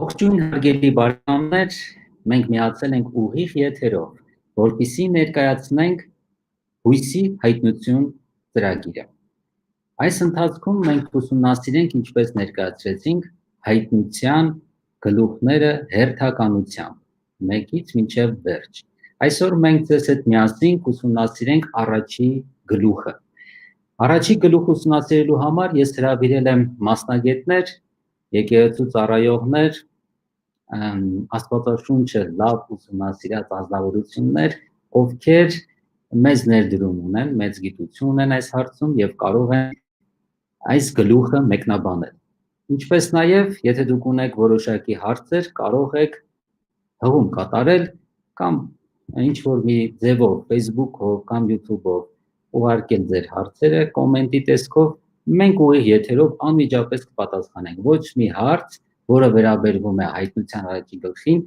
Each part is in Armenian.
Ողջույն հարգելի բարեկամներ, մենք միացել ենք ուղիղ եթերով, որպեսզի ներկայացնենք հույսի հայտնություն ծրագիրը։ Այս ընթացքում մենք ուսումնասիրենք, ինչպես ներկայացրեցինք, հայտնության գլուխները հերթականությամբ, մեկից մինչև վերջ։ Այսօր մենք ձեզ հետ միասին ուսումնասիրենք առաջի գլուխը։ Առաջի գլուխ ուսումնասիրելու համար ես հրավիրել եմ մասնագետներ, եկեղեցու ծառայողներ, Աստվածաշունչը լավ ուսումնասիրած ազնվորություններ, ովքեր մեծ ներդրում ունեն, մեծ գիտություն ունեն այս հարցում եւ կարող են այս գլուխը մեկնաբանել։ Ինչպես նաեւ, եթե դուք ունեք որոշակի հարցեր, կարող եք հղում կատարել կամ ինչ որ մի ձևով Facebook-ով կամ YouTube-ով ուղարկել ձեր հարցերը կոմենտի տեսքով, մենք ուղիղ եթերով անմիջապես կպատասխանենք։ Ոչ մի հարց, որը վերաբերվում է հայտնության առաջի գլխին,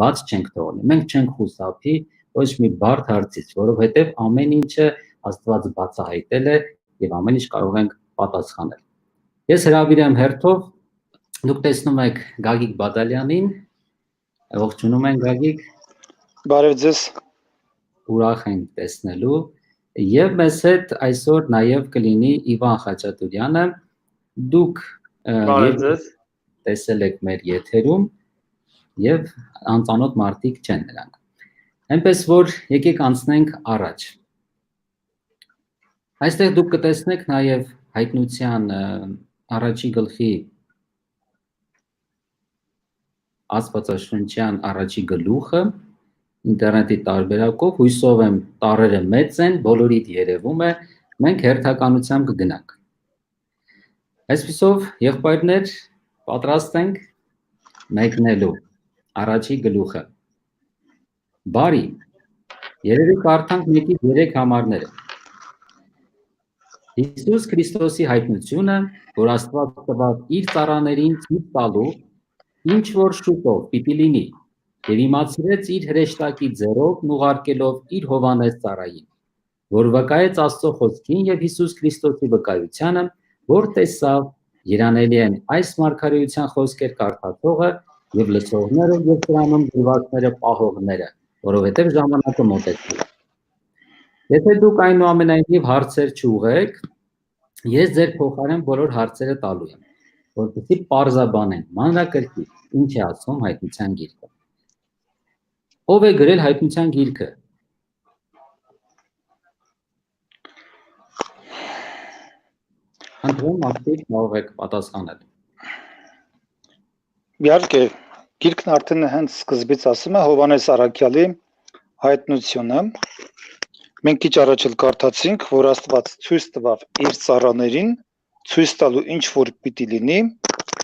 բաց չենք թողնի։ Մենք չենք խուսափի ոչ մի բարդ հարցից, որովհետև ամեն ինչը Աստված բացահայտել է եւ ամեն ինչ կարող ենք պատասխանել։ Ես հրավիրեմ հերթով, դուք տեսնում եք Գագիկ Բադալյանին, ողջունում ենք Գագիկ։ Բարև ձեզ։ Ուրախ ենք տեսնելու եւ մեզ հետ այսօր նաեւ կլինի Իվան Խաչատուրյանը։ Դուք Բարև ձեզ։ Տեսել եք մեր եթերում եւ անծանոթ մարդիկ չեն նրանք։ Այնպես որ եկեք անցնենք առաջ։ Այստեղ դուք կտեսնեք նաեւ հայտնության առաջի գլխի աստվածաշնչյան առաջի գլուխը ինտերնետի տարբերակով, հույսով եմ տառերը մեծ են, բոլորիդ երևում է, մենք հերթականությամբ կգնանք։ Այսպիսով, եղբայրներ, պատրաստ ենք մեկնելու առաջի գլուխը։ Բարի, երևի կարդանք 1-ից 3 համարները։ Հիսուս Քրիստոսի հայտնությունը, որ Աստված տվավ իր ծառաներին ցույց տալու, ինչ որ շուտով պիտի լինի, եւ իմացրեց իր հրեշտակի ձեռով ուղարկելով իր Հովանես ծառային, որ վկայեց Աստծո խոսքին եւ Հիսուս Քրիստոսի վկայությանը, որ տեսավ երանելի են այս մարգարեության խոսքեր կարդացողը եւ լսողները եւ դրանում դրվածները պահողները, որովհետեւ ժամանակը մոտեցել է։ Եթե դուք այնուամենայնիվ հարցեր չուղեք, ես ձեր փոխարեն բոլոր հարցերը տալու եմ, որպեսզի պարզաբանենք մանրակրկիտ ինչ է ասում հայտնության գիրքը։ Ով է գրել հայտնության գիրքը։ Անդրոն ակտիվ կարող եք պատասխանել։ Իհարկե, գիրքն արդեն հենց սկզբից ասում է Հովանես Առաքյալի հայտնությունը։ Մենք քիչ առաջ էլ կարդացինք, որ Աստված ցույց տվավ իր ծառաներին, ցույց տալու ինչ որ պիտի լինի,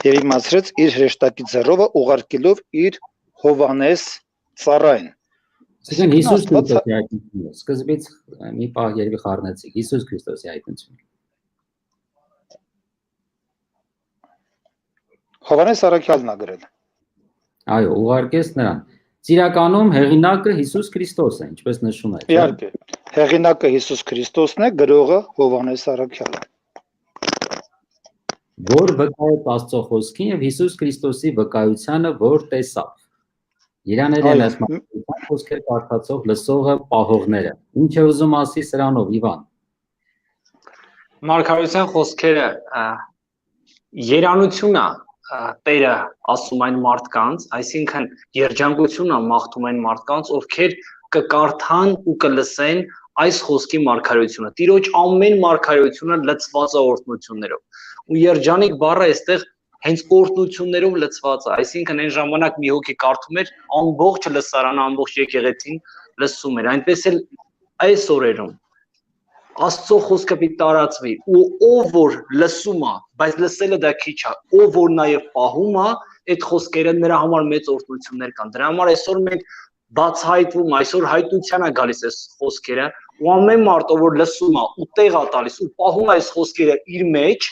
եւ իմացրեց իր հրեշտակի ձեռով ուղարկելով իր Հովանես ծառային։ Այսինքն Հիսուս Քրիստոսի հայտնությունը, սկզբից մի պահ երևի խառնեցիք, Հիսուս Քրիստոսի հայտնությունը։ Հովանես Առաքյալն է գրել։ Այո, ուղարկեց նրան։ Ծիրականում հեղինակը Հիսուս Քրիստոսն է, ինչպես նշում է։ Իհարկե, հեղինակը Հիսուս Քրիստոսն է, գրողը Հովանես Առաքյալը։ Որ վկայեց Աստծո խոսքին եւ Հիսուս Քրիստոսի վկայությանը, որ տեսավ։ Երանելի են այս մարգարեության խոսքեր կարդացող լսողը պահողները։ Ինչ է ուզում ասի սրանով, Իվան։ Մարգարեության խոսքերը երանություն է Տերը ասում այն մարդկանց, այսինքն երջանկություն է մաղթում այն մարդկանց, ովքեր կկարդան ու կլսեն այս խոսքի մարգարեությունը։ Տիրոջ ամեն մարգարեությունը լցված է օրհնություններով։ Ու երջանիկ բառը այստեղ հենց օրհնություններով լցված է, այսինքն այն ժամանակ մի հոգի կարդում էր, ամբողջ լսարանը, ամբողջ եկեղեցին լսում էր։ Այնպես էլ այս օրերում Աստծո խոսքը պիտի տարածվի ու ով որ լսում է, բայց լսելը դա քիչ է, ով որ նաև պահում է, այդ խոսքերը նրա համար մեծ օրհնություններ կան։ Դրա համար այսօր մենք բացահայտվում, այսօր հայտնության է գալիս այս խոսքերը, ու ամեն մարդ ով որ լսում է ու տեղ է տալիս ու պահում է այս խոսքերը իր մեջ,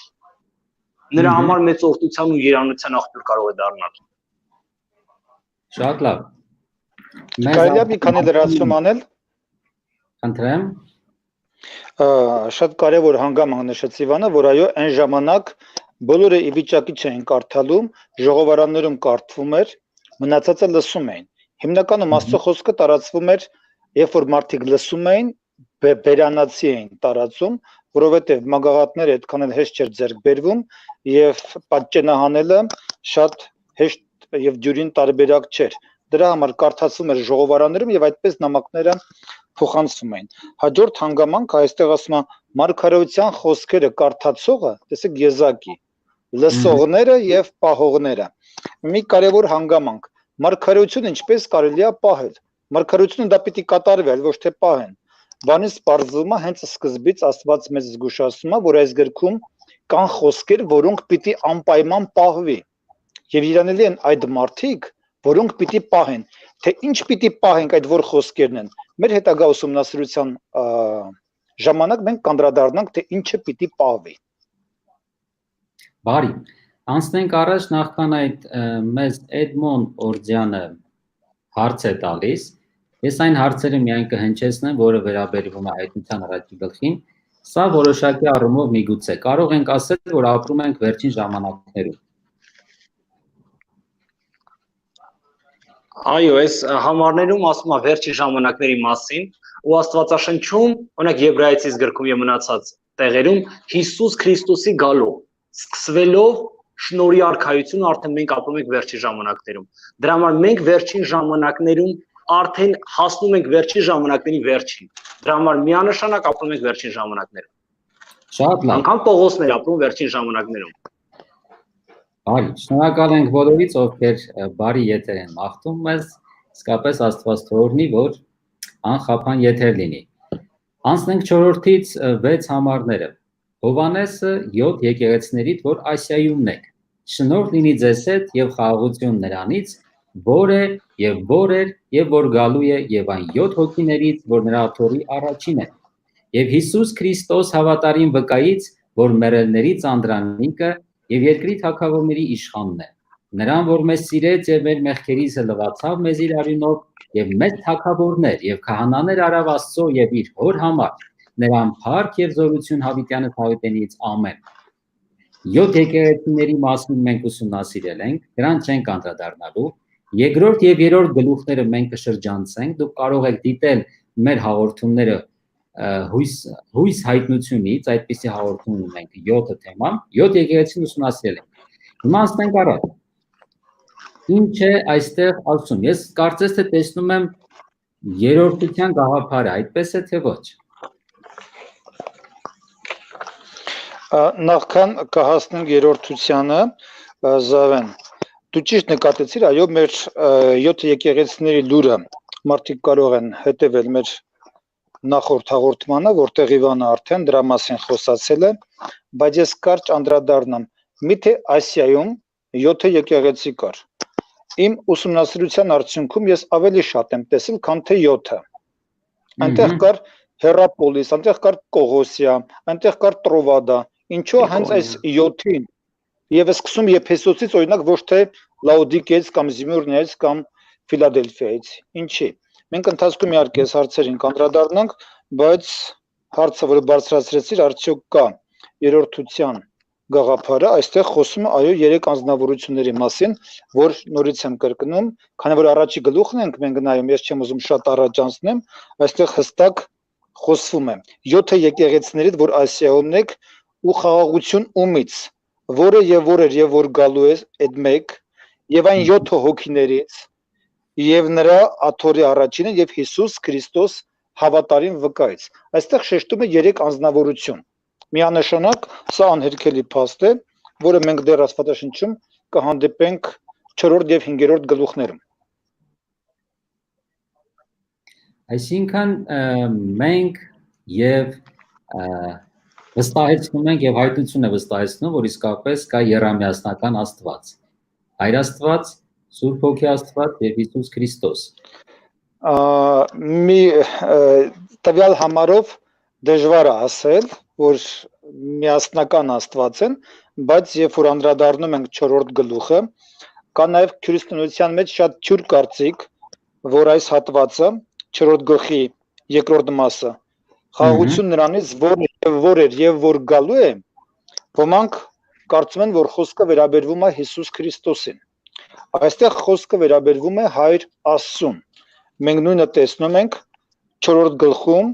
նրա համար մեծ օրհնության ու երանության աղբյուր կարող է դառնալ։ Շատ լավ։ Կարելի է մի քանի լրացում անել։ Խնդրեմ։ Շատ կարևոր հանգամանք նշեց Իվանը, որ այո, այն ժամանակ բոլորը ի վիճակի չէին կարդալու, ժողովարաններում կարդվում էր, մնացածը լսում էին։ Հիմնականում Աստծո խոսքը տարածվում էր, երբ որ մարդիկ լսում էին, բերանացի էին տարածում, որովհետև մագաղատները այդքան էլ հեշտ չէր ձեռք բերվում եւ պատճենահանելը շատ հեշտ եւ դյուրին տարբերակ չէր։ Դրա համար կարդացվում էր ժողովարաններում եւ այդպես նամակները փոխանցվում էին։ Հաջորդ հանգամանք այստեղ ասում է մարգարեության խոսքերը կարդացողը, տեսեք եզակի, լսողները եւ պահողները։ Մի կարևոր հանգամանք, մարգարեությունը ինչպես կարելի է պահել։ Մարգարեությունը դա պիտի կատարվի, այլ ոչ թե պահեն։ Բանից բարձվում է հենց սկզբից Աստված մեզ զգուշացնում է, որ այս գրքում կան խոսքեր, որոնք պիտի անպայման պահվի։ Եվ իրանելի են այդ մարդիկ, որոնք պիտի պահեն, թե ինչ պիտի պահենք այդ որ խոսքերն են։ Մեր հետագա ուսումնասիրության ժամանակ մենք կանդրադառնանք, թե ինչը պիտի պահվի։ Բարի, անցնենք առաջ, նախքան այդ մեզ Էդմոն Օրդյանը հարց է տալիս, ես այն հարցերը միայն կհնչեցնեմ, որը վերաբերվում է հայտնության առաջի գլխին, սա որոշակի առումով միգուցե, կարող ենք ասել, որ ապրում ենք վերջին ժամանակներում։ Այո, այս համարներում ասում է վերջին ժամանակների մասին ու Աստվածաշնչում, օրինակ Եբրայեցիս գրքում եւ մնացած տեղերում Հիսուս Քրիստոսի գալով, սկսվելով շնորհի արքայությունը արդեն մենք ապրում ենք վերջին ժամանակներում։ Դրա համար մենք վերջին ժամանակներում արդեն հասնում ենք վերջին ժամանակների վերջին։ Դրա համար միանշանակ ապրում ենք վերջին ժամանակներում։ Շատ լավ։ Անկամ Պողոսն էր ապրում վերջին ժամանակներում։ Բարի, շնորհակալ ենք բոլորից, ովքեր բարի եթեր են մաղթում մեզ, իսկապես Աստված թողնի, որ անխափան եթեր լինի։ Անցնենք 4-ից 6 համարները։ Հովանեսը 7 եկեղեցիներից, որ Ասիայումն եք։ Շնորհ լինի ձեզ հետ եւ խաղաղություն նրանից, որ է եւ որ էր եւ որ գալու է եւ այն 7 հոգիներից, որ նրա աթոռի առաջին է։ Եվ Հիսուս Քրիստոս հավատարիմ վկայից, որ մեռելներից անդրանիկը եւ երկրի թագավորների իշխանն է։ Նրան, որ մեզ սիրեց եւ մեր մեղքերից լվացավ մեզ իր արյունով եւ մեծ թագավորներ եւ քահանաներ արավ Աստծո եւ իր հոր համար, նրան փառք եւ զորություն հավիտյանը Թավիտենից ամեն։ 7 եկեղեցիների մասին մենք ուսումնասիրել ենք, դրանց չենք անդրադառնալու։ Երկրորդ եւ երրորդ գլուխները մենք կշրջանցենք, դուք կարող եք դիտել մեր հաղորդումները հույս հայտնությունից, այդպիսի հաղորդում ունենք 7 թեմա, 7 եկեղեցին ուսումնասիրել ենք։ Հիմա անցնենք առաջ։ Ինչ է այստեղ ասում։ Ես կարծես թե տեսնում եմ երրորդության գաղափարը, այդպես է թե ոչ։ Նախքան կհասնենք երրորդությանը, Զավեն, դու ճիշտ նկատեցիր, այո, մեր 7 եկեղեցիների լուրը մարդիկ կարող են հետևել մեր նախորդ հաղորդմանը, որտեղ Իվանը արդեն դրա մասին խոսացել է, բայց ես կարճ անդրադառնամ, միթե Ասիայում 7 եկեղեցի կար։ Իմ ուսումնասիրության արդյունքում ես ավելի շատ եմ տեսել, քան թե 7-ը։ Այնտեղ կար Հերապոլիս, այնտեղ կար Կողոսիա, այնտեղ կար Տրովադա, ինչու հենց այս 7-ին։ Եվ սկսում Եփեսոսից, օրինակ, ոչ թե Լաոդիկեից կամ Զիմուրնիայից կամ Ֆիլադելֆիայից։ Ինչի։ Մենք ընթացքում իհարկե այս հարցերին կանդրադառնանք, բայց հարցը, որը բարձրացրեցիր, արդյոք կա երրորդության գաղափարը, այստեղ խոսում է այո 3 անձնավորությունների մասին, որ նորից եմ կրկնում, քանի որ առաջի գլուխն ենք մենք նայում, ես չեմ ուզում շատ առաջ անցնեմ, այստեղ հստակ խոսվում է 7 եկեղեցիներից, որ Ասիայում եք ու խաղաղություն ումից, որը եւ որ էր եւ որ գալու է այդ մեկ եւ այն 7 հոգիներից եւ նրա աթոռի առաջինը եւ Հիսուս Քրիստոս հավատարիմ վկայից։ Այստեղ շեշտում է 3 անձնավորություն։ Միանշանակ սա անհերքելի փաստ է, որը մենք դեռ Աստվածաշնչում կհանդիպենք 4-րդ եւ 5-րդ գլուխներում։ Այսինքն մենք եւ վստահեցնում ենք եւ հայտնություն է վստահեցնում, որ իսկապես կա եռամիասնական Աստված։ Հայր Աստված, Սուրբ Հոգի Աստված եւ Հիսուս Քրիստոս։ Մի տվյալ համարով դժվար է ասել, որ միասնական Աստված են, բայց երբ որ անդրադառնում ենք 4-րդ գլուխը, կա նաև քրիստոնեության մեջ շատ թյուր կարծիք, որ այս հատվածը 4-րդ գլխի երկրորդ մասը խաղաղություն նրանից, որ էր եւ որ գալու է, ոմանք կարծում են, որ խոսքը վերաբերվում է Հիսուս Քրիստոսին։ Այստեղ խոսքը վերաբերվում է Հայր Աստծուն։ Մենք նույնը տեսնում ենք 4-րդ գլխում,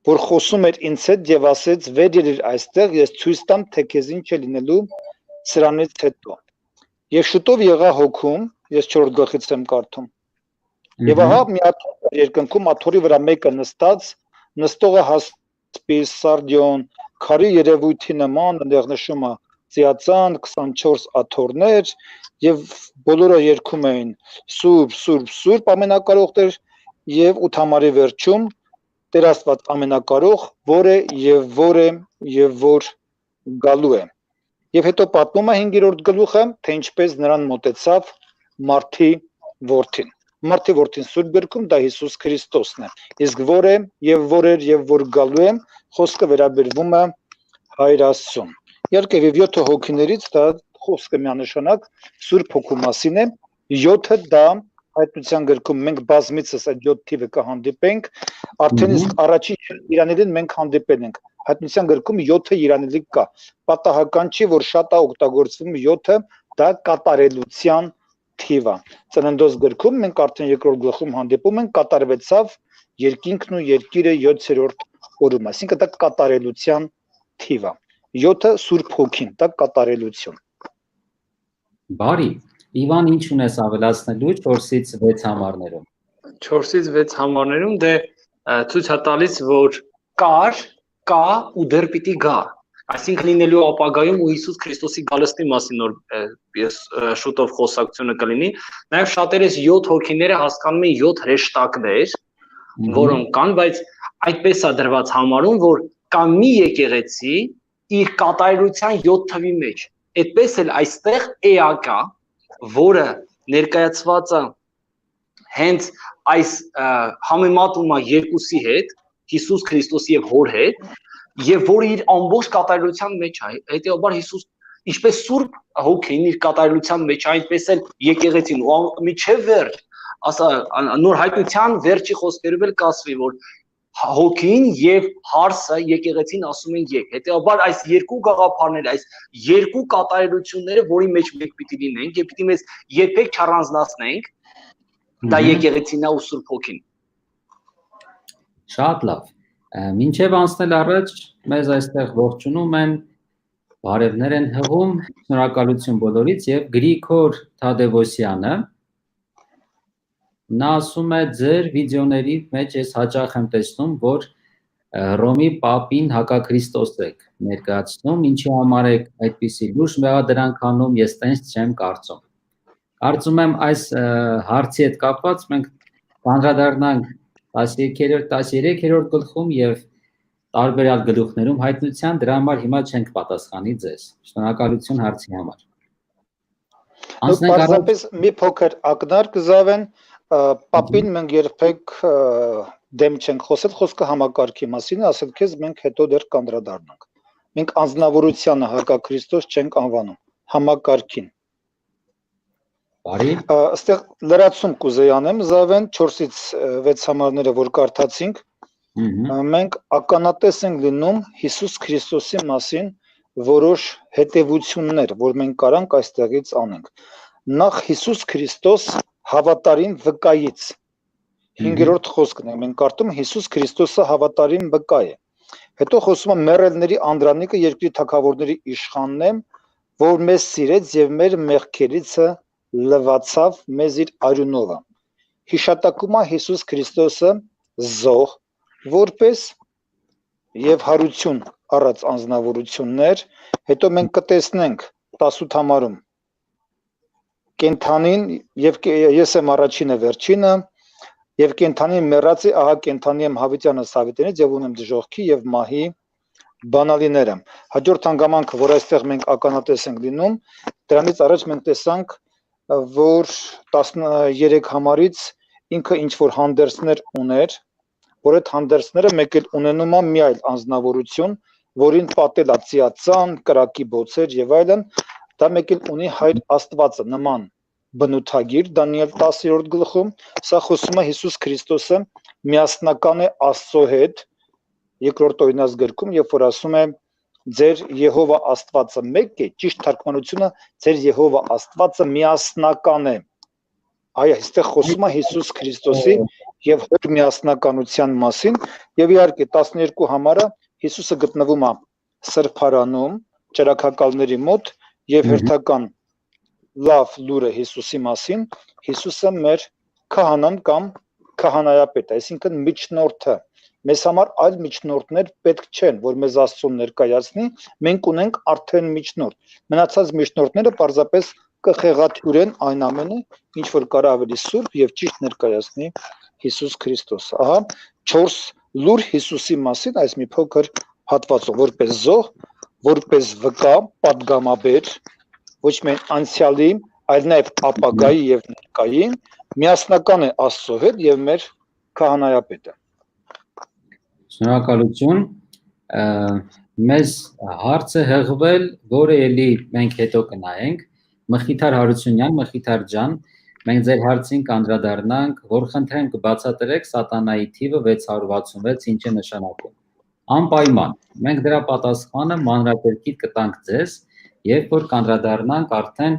որ խոսում էր ինձ հետ եւ ասեց. «Վեր ելիր այստեղ, ես ցույց տամ, թե քեզ ինչ է լինելու սրանից հետո»։ Եվ շուտով եղա հոգում, ես 4-րդ գլխից եմ կարդում։ Եվ ահա մի աթոռ երկնքում, աթոռի վրա մեկը նստած, նստողը հասպիս, սարդիոն, քարի երևույթի նման, այնտեղ նշում է ծիածան 24 աթոռներ, եւ բոլորը երգում էին Սուրբ, Սուրբ, Սուրբ ամենակարող Տեր, եւ ութամարի վերջում Տեր Աստված ամենակարող, որ է եւ որ է եւ որ գալու է։ Եվ հետո պատմում է 5-րդ գլուխը, թե ինչպես նրան մոտեցավ Մարդի որդին։ Մարդի որդին Սուրբ գրքում դա Հիսուս Քրիստոսն է։ Իսկ որ է եւ որ էր եւ որ գալու է, խոսքը վերաբերվում է Հայր Աստծուն։ Իհարկե եւ 7 հոգիներից դա խոսքը միանշանակ Սուրբ Հոգու մասին է։ 7-ը դա Հայտնության գրքում մենք բազմիցս այդ 7 թիվը կհանդիպենք, արդեն իսկ առաջին իրանելին մենք հանդիպել ենք։ Հայտնության գրքում 7 իրանելի կա։ Պատահական չի, որ շատ է օգտագործվում 7-ը, դա կատարելության թիվ է։ Ծննդոց գրքում մենք արդեն 2-րդ գլխում հանդիպում ենք կատարվեցավ երկինքն ու երկիրը 7-րդ օրում, այսինքն դա կատարելության թիվ է։ 7-ը Սուրբ Հոգին, դա կատարելություն։ Բարի, Իվան, ինչ ունես ավելացնելու 4-ից 6 համարներում։ 4-ից 6 համարներում դե ցույց է տալիս, որ կար, կա ու դեռ պիտի գա։ Այսինքն լինելու ապագայում ու Հիսուս Քրիստոսի գալստի մասին որ ես շուտով խոսակցությունը կլինի, նաև շատերս 7 հոգիները հասկանում են 7 հրեշտակներ, որոնք կան, բայց այդպես է դրված համարում, որ կա մի եկեղեցի իր կատարելության 7 թվի մեջ։ Այդպես էլ այստեղ էակա, որը ներկայացված է հենց այս համեմատումը երկուսի հետ, Հիսուս Քրիստոսի եւ Հոր հետ, եւ որը իր ամբողջ կատարելության մեջ է, հետեւաբար Հիսուս ինչպես Սուրբ Հոգին իր կատարելության մեջ է, այնպես էլ եկեղեցին ու միջև վերջ, ասա նոր հայտնության վերջի խոսքերով էլ կասվի, որ Հոգին եւ Հարսը եկեղեցին ասում են եկ։ Հետեւաբար այս երկու գաղափարները, այս երկու կատարելությունները, որի մեջ մենք պիտի լինենք եւ պիտի մեզ երբեք չառանձնացնենք, դա եկեղեցին է ու Սուրբ Հոգին։ Շատ լավ։ Մինչև անցնել առաջ, մեզ այստեղ ողջունում են, բարևներ են հղում, շնորհակալություն բոլորից եւ Գրիգոր Թադևոսյանը։ Նա ասում է ձեր վիդեոների մեջ ես հաճախ եմ տեսնում, որ Ռոմի Պապին հակաքրիստոս եք ներկայացնում, ինչի համար եք այդպիսի լուրջ մեղադրանք անում, ես տենց չեմ կարծում։ Կարծում եմ այս հարցի հետ կապված մենք կանդրադառնանք 13-րդ գլխում եւ տարբերալ գլուխներում հայտնության, դրա համար հիմա չենք պատասխանի ձեզ։ Շնորհակալություն հարցի համար։ Պարզապես մի փոքր ակնարկ Զավեն, Պապին մենք երբեք դեմ չենք խոսել, խոսքը համակարգի մասին է, ասել քեզ մենք հետո դեռ կանդրադառնանք։ Մենք անձնավորությանը հակաքրիստոս չենք անվանում, համակարգին։ Բարի։ Այստեղ լրացում կուզեի անեմ Զավեն 4-ից 6 համարները որ կարդացինք, մենք ականատես ենք լինում Հիսուս Քրիստոսի մասին որոշ հետևություններ, որ մենք կարանք այստեղից անենք։ Նախ Հիսուս Քրիստոս հավատարիմ վկայից 5-րդ խոսքն է, մենք կարդում Հիսուս Քրիստոսը հավատարիմ վկա է։ Հետո խոսում է մեռելների անդրանիկը երկրի թագավորների իշխանն է, որ մեզ սիրեց եւ մեր մեղքերիցը լվացավ մեզ իր արյունովը։ Հիշատակում է Հիսուս Քրիստոսը զոհ որպես եւ հարություն առած անձնավորություններ, հետո մենք կտեսնենք 18 համարում կենթանին եւ ես եմ առաջինը վերջինը եւ կենթանին մեռածի ահա կենթանի եմ Հավիտյանը Սավիտյանից եւ ունեմ դժողքի եւ մահի բանալիները։ Հաջորդ հանգամանքը, որ այստեղ մենք ականատես ենք լինում, դրանից առաջ մենք տեսանք, որ 13 համարից ինքը ինչ որ հանդերձներ ուներ, որ այդ հանդերձները մեկ էլ ունենում է մի այլ անձնավորություն, որին պատել է ծիածան, կրակի բոցեր եւ այլն, դա մեկ էլ ունի Հայր Աստվածը նման բնութագիր Դանիել 10-րդ գլխում, սա խոսում է Հիսուս Քրիստոսը միասնական է Աստծո հետ, երկրորդ օրինաց գրքում, երբ որ ասում է ձեր Եհովա Աստվածը մեկ է, ճիշտ թարգմանությունը ձեր Եհովա Աստվածը միասնական է։ Այ այստեղ խոսում է Հիսուս Քրիստոսի եւ հոր միասնականության մասին, եւ իհարկե 12 համարը Հիսուսը գտնվում է սրբարանում ճրագակալների մոտ եւ հերթական լավ լուրը Հիսուսի մասին, Հիսուսը մեր քահանան կամ քահանայապետը, այսինքն միջնորդը։ Մեզ համար այլ միջնորդներ պետք չեն, որ մեզ Աստծուն ներկայացնի, մենք ունենք արդեն միջնորդ։ Մնացած միջնորդները պարզապես կխեղաթյուրեն այն ամենը, ինչ որ կարող ավելի սուրբ եւ ճիշտ ներկայացնի Հիսուս Քրիստոսը։ Ահա 4 լուր Հիսուսի մասին այս մի փոքր հատվածով, որպես զոհ, որպես վկա, պատգամաբեր, ոչ միայն անցյալի, այլ նաեւ ապագայի եւ ներկայի, միասնական է Աստծո հետ եւ մեր քահանայապետը։ Շնորհակալություն, մեզ հարց է հղվել, որը էլի մենք հետո կնայենք, Մխիթար Հարությունյան, Մխիթար ջան, մենք ձեր հարցին կանդրադառնանք, որ խնդրեմ կբացատրեք սատանայի թիվը 666 ինչ է նշանակում։ Անպայման, մենք դրա պատասխանը մանրակրկիտ կտանք ձեզ, երբ որ կանդրադառնանք արդեն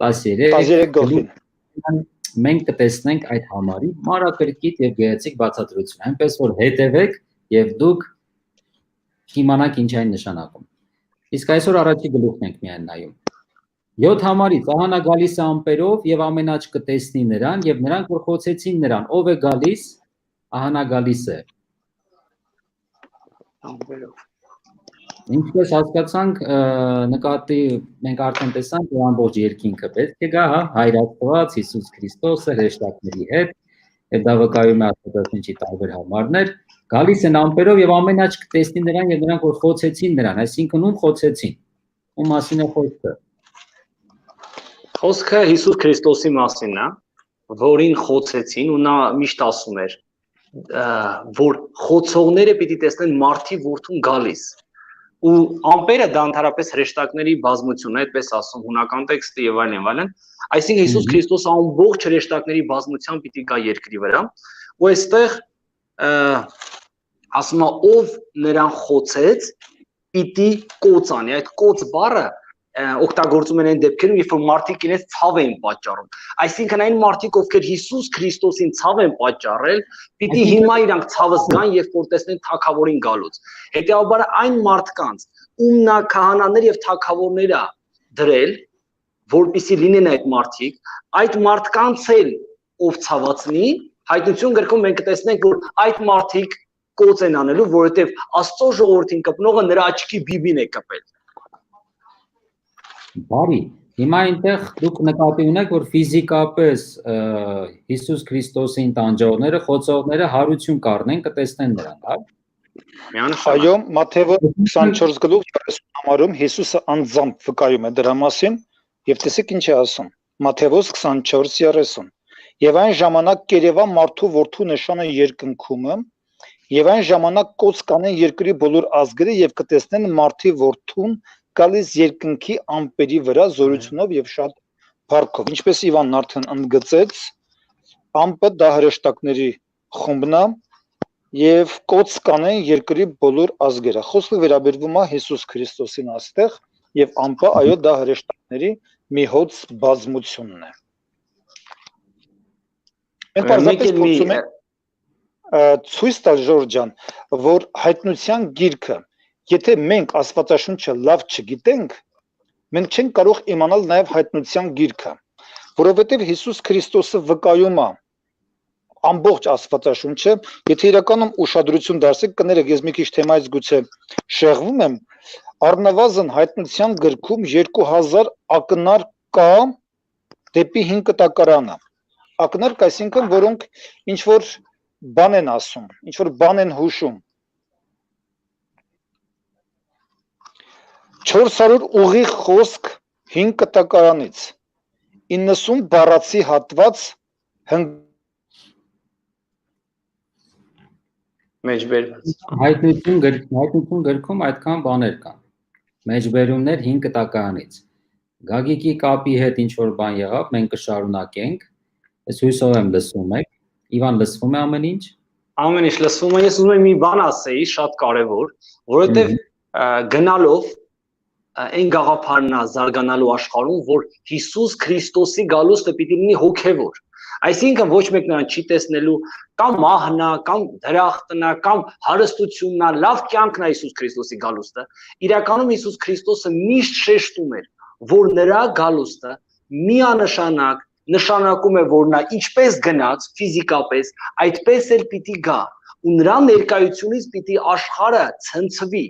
13 գլուխին մենք կտեսնենք այդ համարի մանրակրկիտ եւ գեղեցիկ բացատրություն, այնպես որ հետևեք եւ դուք իմանաք ինչ այն նշանակում։ Իսկ այսօր առաջի գլուխն ենք միայն նայում։ 7 համարից ահանա գալիս է ամպերով եւ ամենաճ կտեսնի նրան եւ նրանք որ խոցեցին նրան, ով է գալիս, ահանա գալիս է ամպերով։ Ինչպես հասկացանք, նկատի մենք արդեն տեսանք, որ ամբողջ երկինքը պետք է գա, հա, Հայր Աստված, Հիսուս Քրիստոսը հրեշտակների հետ, եւ դա վկայում է Աստվածաշնչի տարբեր համարներ, գալիս են ամպերով եւ ամենաճ կտեսնի նրան եւ նրանք որ խոցեցին նրան, այսինքն ում խոցեցին։ Ում մասին է խոսքը։ Խոսքը Հիսուս Քրիստոսի մասին է, որին խոցեցին ու նա միշտ ասում էր, որ խոցողները պիտի տեսնեն մարդի որդուն գալիս։ Ու ամպերը դա ընդհանրապես հրեշտակների բազմությունն է, այդպես ասում հունական տեքստը եւ այլն եւ այլն։ Այսինքն Հիսուս Քրիստոսը ամբողջ հրեշտակների բազմությամբ պիտի գա երկրի վրա, ու այստեղ ասում է ով նրան խոցեց, պիտի կոծ անի։ Այդ կոծ բառը օգտագործում են այն դեպքերում, երբ որ մարդիկ իրենց ցավ էին պատճառում։ Այսինքն այն մարդիկ, ովքեր Հիսուս Քրիստոսին ցավ են պատճառել, պիտի հիմա իրանք ցավը զգան, երբ որ տեսնեն թագավորին գալուց։ Հետեւաբար այն մարդկանց, ում նա քահանաներ եւ թագավորներ է դրել, որպեսզի լինեն այդ մարդիկ, այդ մարդկանց էլ ով ցավացնի, հայտնություն գրքում մենք կտեսնենք, որ այդ մարդիկ կոծ են անելու, որովհետեւ Աստծո ժողովրդին կպնողը նրա աչքի բիբին է կպել։ Բարի, հիմա այնտեղ դուք նկատի ունեք, որ ֆիզիկապես Հիսուս Քրիստոսին տանջողները, խոցողները հարություն կառնեն, կտեսնեն նրան, հա։ Այո, Մատթեոս 24 գլուխ 30 համարում Հիսուսը անձամբ վկայում է դրա մասին, եւ տեսեք ինչ է ասում։ Մատթեոս 24:30։ Եվ այն ժամանակ կերևա մարդու որդու նշանը երկնքումը, եւ այն ժամանակ կոծ կանեն երկրի բոլոր ազգերը եւ կտեսնեն մարդի որդուն գալիս երկնքի ամպերի վրա զորությունով եւ շատ փառքով։ Ինչպես Իվանն արդեն ընդգծեց, ամպը դա հրեշտակների խումբն է եւ կոծ կանեն երկրի բոլոր ազգերը։ Խոսքը վերաբերվում է Հիսուս Քրիստոսին աստեղ եւ ամպը այո դա հրեշտակների մի հոծ բազմությունն է։ Մենք պարզապես փորձում ենք ցույց տալ Ժորժ ջան, որ հայտնության գիրքը, եթե մենք Աստվածաշունչը լավ չգիտենք, մենք չենք կարող իմանալ նաև հայտնության գիրքը, որովհետև Հիսուս Քրիստոսը վկայում է ամբողջ Աստվածաշունչը, եթե իրականում ուշադրություն դարձեք, կներեք, ես մի քիչ թեմայից գուցե շեղվում եմ, առնվազն հայտնության գրքում 2000 ակնարկ կա դեպի 5 կտակարանը։ Ակնարկ, այսինքն, որոնք ինչ որ բան են ասում, ինչ որ բան են հուշում։ 400 ուղիղ խոսք 5 կտակարանից, 90 բառացի հատված մեջբերված։ Հայտնություն գրքում այդքան բաներ կան։ Մեջբերումներ 5 կտակարանից։ Գագիկի կապի հետ ինչ որ բան եղավ, մենք կշարունակենք։ Ես հույսով եմ լսում եք։ Իվան լսվում է ամեն ինչ։ Ամեն ինչ լսում եմ, ես ուզում եմ մի բան ասեի, շատ կարևոր, որովհետև գնալով այն գաղափարն է զարգանալու աշխարհում, որ Հիսուս Քրիստոսի գալուստը պիտի լինի հոգևոր։ Այսինքն ոչ մեկ նրան չի տեսնելու, կամ մահնա, կամ դրախտնա, կամ հարստություննա, լավ կյանքն է Հիսուս Քրիստոսի գալուստը։ Իրականում Հիսուս Քրիստոսը միշտ շեշտում էր, որ նրա գալուստը միանշանակ նշանակում է, որ նա ինչպես գնաց ֆիզիկապես, այդպես էլ պիտի գա, ու նրա ներկայությունից պիտի աշխարհը ցնցվի։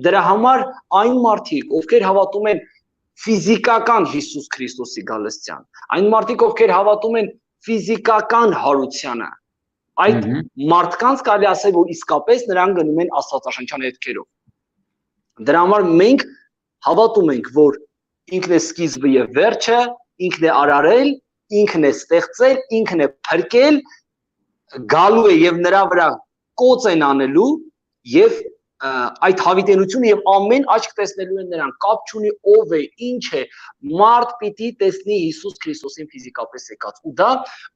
Դրա համար այն մարդիկ, ովքեր հավատում են ֆիզիկական Հիսուս Քրիստոսի գալստյան, այն մարդիկ, ովքեր հավատում են ֆիզիկական հարությանը, այդ մարդկանց կարելի ասել, որ իսկապես նրանք գնում են աստվածաշնչյան հետքերով։ Դրա համար մենք հավատում ենք, որ ինքն է սկիզբը եւ վերջը, ինքն է արարել, ինքն է ստեղծել, ինքն է փրկել, գալու է եւ նրա վրա կոծ են անելու եւ այդ հավիտենությունը եւ ամեն աչք տեսնելու են նրան, կապ չունի ով է, ինչ է, մարդ պիտի տեսնի Հիսուս Քրիստոսին ֆիզիկապես եկած։ Ու դա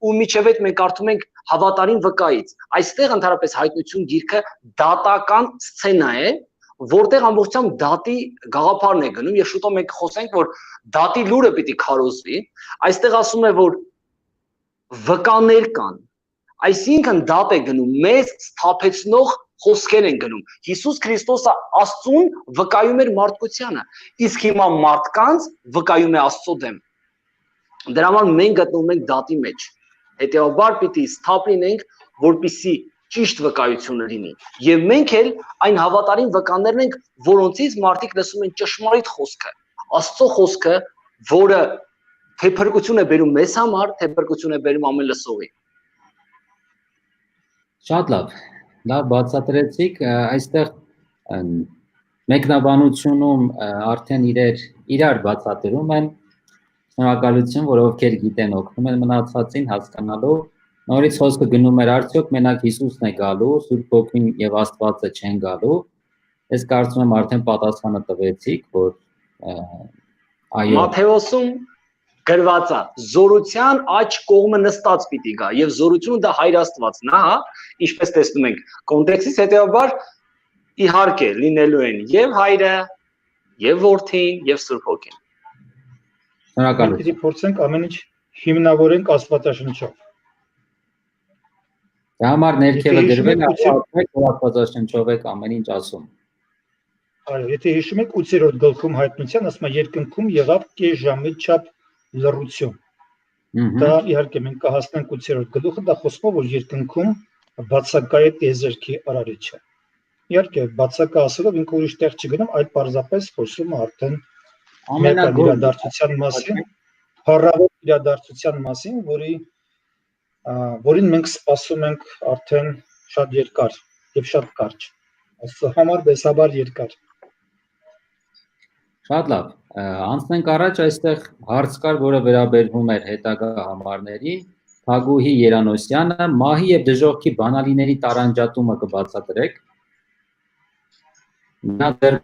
ու միջև այդ մենք կարդում ենք հավատարիմ վկայից։ Այստեղ ընդհանրապես հայտնություն գիրքը դատական սցենա է, որտեղ ամբողջությամբ դատի գաղափարն է գնում եւ շուտով մենք խոսենք, որ դատի լուրը պիտի քարոզվի։ Այստեղ ասում է, որ վկաներ կան, այսինքն դատ է գնում, մեզ սթափեցնող խոսքեր են գնում։ Հիսուս Քրիստոսը Աստծուն վկայում էր մարդկությանը, իսկ հիմա մարդկանց վկայում է Աստծո դեմ։ Դրա համար մենք գտնվում ենք դատի մեջ։ Հետևաբար պիտի սթափ լինենք, որպեսզի ճիշտ վկայությունը լինի։ Եվ մենք էլ այն հավատարիմ վկաներն ենք, որոնցից մարդիկ լսում են ճշմարիտ խոսքը, Աստծո խոսքը, որը թե փրկություն է բերում մեզ համար, թե փրկություն է բերում ամեն լսողի։ Շատ լավ բացատրեցիք, այստեղ մեկնաբանությունում արդեն իրար բացատրում են, շնորհակալություն, որ ովքեր գիտեն օգնում են մնացածին հասկանալու, նորից խոսքը գնում էր արդյոք մենակ Հիսուսն է գալու, Սուրբ Հոգին եւ Աստվածը չեն գալու, ես կարծում եմ արդեն պատասխանը տվեցիք, որ այո Մատթեոսում գրված է զորության աջ կողմը նստած պիտի գա եւ զորությունը դա Հայր Աստվածն է, հա, ինչպես տեսնում ենք կոնտեքստից, հետեւաբար իհարկե լինելու են եւ Հայրը, եւ Որդին, եւ Սուրբ Հոգին։ Շնորհակալություն։ Պիտի փորձենք ամեն ինչ հիմնավորենք Աստվածաշնչով։ Դա համար ներքևը գրվել է, որ Աստվածաշնչով եք ամեն ինչ ասում։ Այո, եթե հիշում եք 8-րդ գլխում հայտնության, ասում է երկնքում եղավ կես ժամի չափ լռություն։ Դա իհարկե մենք կհասնենք 8-րդ գլուխը, դա խոսում է, որ երկնքում բացակայ է տիեզերքի արարիչը։ Իհարկե, բացակա ասելով ինքը ուրիշ տեղ չգնում, այլ պարզապես խոսում է արդեն իրադարձության մասին, փառավոր իրադարձության մասին, որին մենք սպասում ենք արդեն շատ երկար եւ շատ կարճ։ Աստծո համար բեսաբար երկար։ Շատ լավ, անցնենք առաջ, այստեղ հարց կար, որը վերաբերվում էր հետագա համարներին, Թագուհի Երանոսյանը, մահի եւ դժոխքի բանալիների տարանջատումը կբացատրեք։ Նա դեռ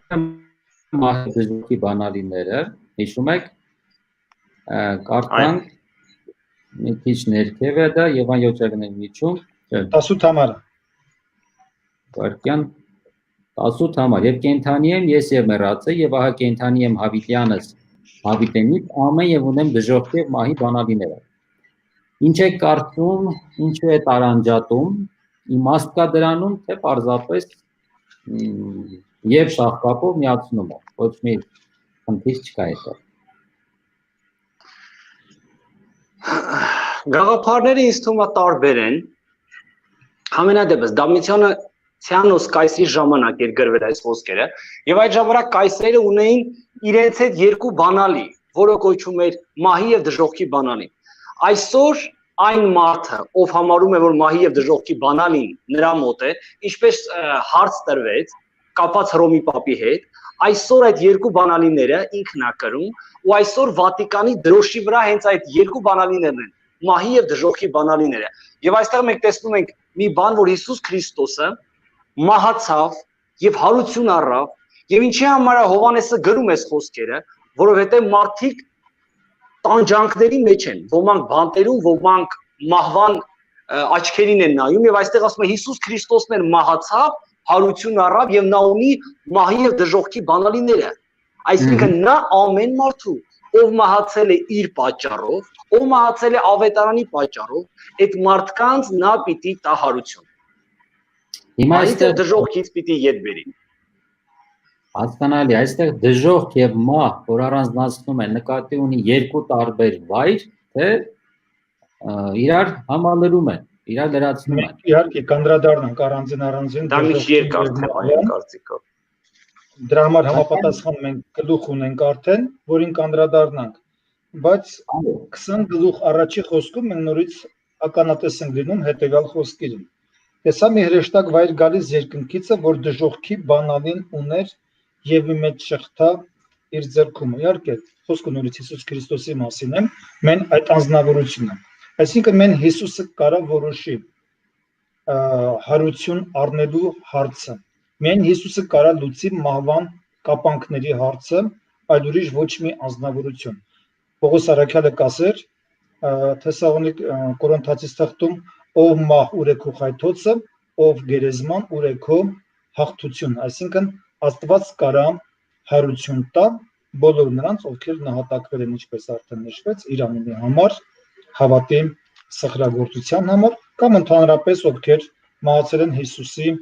մահի դժոխքի բանալիները, հիշում եք, կարդանք մի քիչ ներքև է դա Եվան Յոճերն է միջում, 18 համարը։ Վարկյան 18 համար, եւ կենթանի եմ ես եւ մեռածը, եւ ահա կենթանի եմ հավիտյանս, հավիտենից ամեն եւ ունեմ դժոխքի եւ մահի բանալիները։ Ինչ է կարծում, ինչու է տարանջատում, իմաստ կա դրանում, թե պարզապես եւ շահկապով միացնում է, ոչ մի խնդիր չկա այդտեղ։ Գաղափարները ինձ թվում է տարբեր են։ Համենայնդեպս Դամիցիանոս կայսրի ժամանակ էր գրվել այս խոսքերը, եւ այդ ժամանակ կայսրերը ունեին իրենց հետ երկու բանալի, որը կոչվում էր մահի եւ դժոխքի բանալին։ Այսօր այն մարդը, ով համարում է, որ մահի եւ դժոխքի բանալին նրա մոտ է, ինչպես հարց տրվեց կապված Հռոմի պապի հետ, այսօր այդ երկու բանալիները ինքն է կրում, ու այսօր Վատիկանի դրոշի վրա հենց այդ երկու բանալիներն են, մահի եւ դժոխքի բանալիները։ Եվ այստեղ մենք տեսնում ենք մի բան, որ Հիսուս Քրիստոսը մահացավ եւ հարություն առավ, եւ ինչի համար է Հովհաննեսը գրում այս խոսքերը, որովհետեւ մարդիկ տանջանքների մեջ են, ոմանք բանտերում, ոմանք մահվան աչքերին են նայում եւ այստեղ ասում է Հիսուս Քրիստոսն էլ մահացավ, հարություն առավ եւ նա ունի մահի եւ դժոխքի բանալիները։ Այսինքն նա ամեն մարդու, ով մահացել է իր պատճառով, ով մահացել է ավետարանի պատճառով, այդ մարդկանց նա պիտի տա հարություն։ Հիմա Այստեղ այստեղ դժոխքից պիտի ետ բերի։ հասկանալի, այստեղ դժոխք եւ մահ, որ առանձնացնում են, նկատի ունի երկու տարբեր վայր, թե իրար համալրում են, իրար լրացնում են։ Իհարկե կանդրադառնանք առանձին Դա մի երկար թեմա է կարծիքով։ Դրա համար համապատասխան մենք գլուխ ունենք արդեն, որին կանդրադառնանք, բայց 20 գլուխ առաջի խոսքում մենք նորից ականատես ենք լինում հետեւյալ խոսքերին։ Տեսա մի հրեշտակ վայր գալիս երկնքիցը, որ դժոխքի բանալին ուներ եւ մի մեջ շղթա իր ձեռքում։ Իհարկե, խոսքը նորից Հիսուս Քրիստոսի մասին է, մեն այդ անձնավորությունը։ Այսինքն մեն Հիսուսը կարա որոշի հարություն առնելու հարցը։ Մեն Հիսուսը կարա լուծի մահվան կապանքների հարցը, այլ ուրիշ ոչ մի անձնավորություն։ Պողոս Արաքյալը կասեր Թեսաղոնիկ Կորինթացիս թղթում, ով մահ ուր է քո խայթոցը, ով գերեզման ուր է քո հաղթություն, այսինքն Աստված կարա հարություն տա բոլոր նրանց, ովքեր նահատակվել են, ինչպես արդեն նշվեց, իր անունի համար, հավատի սխրագործության համար, կամ ընդհանրապես ովքեր մահացել են Հիսուսի